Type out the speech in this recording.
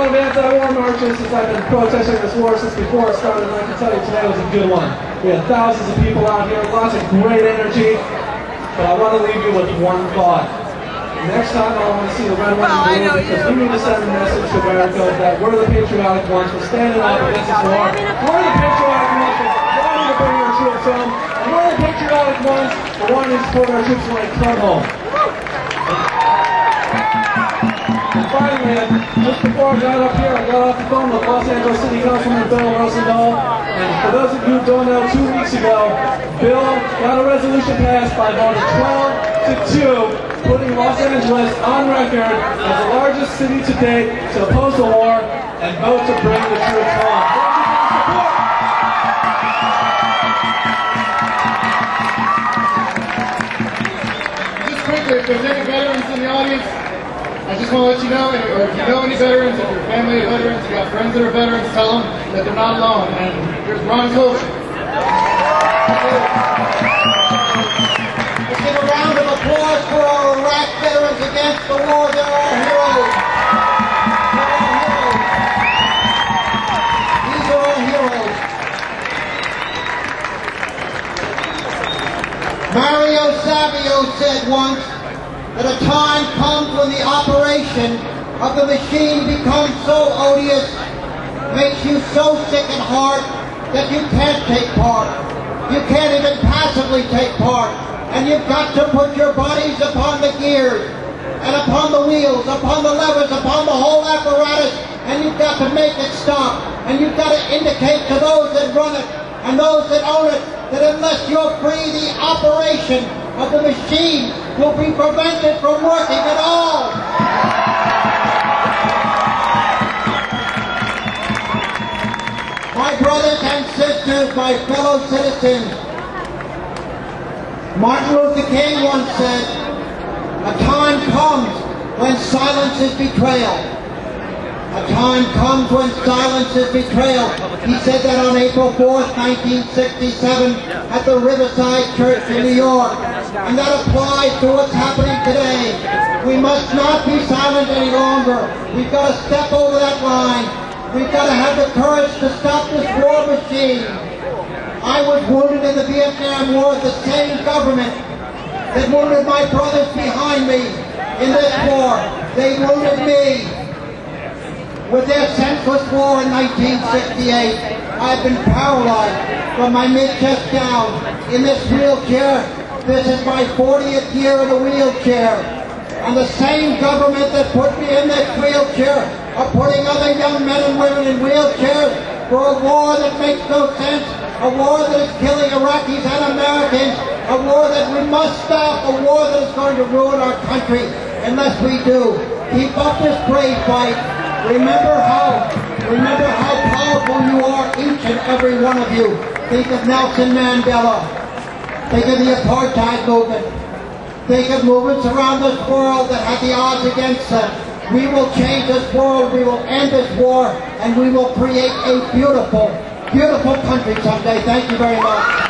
lot of anti-war marches since I've been protesting this war since before it started, and I can tell you today was a good one. We had thousands of people out here, lots of great energy, but I want to leave you with one thought. Next time I want to see the red, white, and blue because we need to send a message to America that we're the patriotic ones, we're standing up against this war, we're the patriotic ones for wanting to bring our troops home, and we're the patriotic ones for wanting to support our troops when they come home. And finally, just before I got up here, I got off the phone with Los Angeles City Councilman Bill Rosendahl, and for those of you who don't know, 2 weeks ago, Bill got a resolution passed by vote of 12-2, putting Los Angeles on record as the largest city to date to oppose the war and vote to bring the troops home. Just quickly, if there's any veterans in the audience, I just want to let you know, or if you know any veterans, if your family of veterans, you got friends that are veterans, tell them that they're not alone. And here's Ron Kovic. Let's give a round of applause for our Iraq veterans against the war. They're our heroes. They're our heroes. These are our heroes. Mario Savio said once that a time comes when the operation of the machine becomes so odious, makes you so sick at heart that you can't take part. You can't even passively take part. And you've got to put your bodies upon the gears, and upon the wheels, upon the levers, upon the whole apparatus, and you've got to make it stop. And you've got to indicate to those that run it, and those that own it, that unless you're free, the operation of the machine will be prevented from working at all. My brothers and sisters, my fellow citizens, Martin Luther King once said, a time comes when silence is betrayal. A time comes when silence is betrayal. He said that on April 4th, 1967 at the Riverside Church in New York. And that applies to what's happening today. We must not be silent any longer. We've got to step over that line. We've got to have the courage to stop this war machine. I was wounded in the Vietnam War. The same government that wounded my brothers behind me in this war, they wounded me with their senseless war in 1968. I've been paralyzed from my mid-chest down in this wheelchair. This is my 40th year in a wheelchair. And the same government that put me in this wheelchair are putting other young men and women in wheelchairs for a war that makes no sense, a war that is killing Iraqis and Americans, a war that we must stop, a war that is going to ruin our country unless we do. Keep up this brave fight. Remember how powerful you are, each and every one of you. Think of Nelson Mandela. Think of the apartheid movement. Think of movements around this world that had the odds against them. We will change this world, we will end this war, and we will create a beautiful, beautiful country someday. Thank you very much.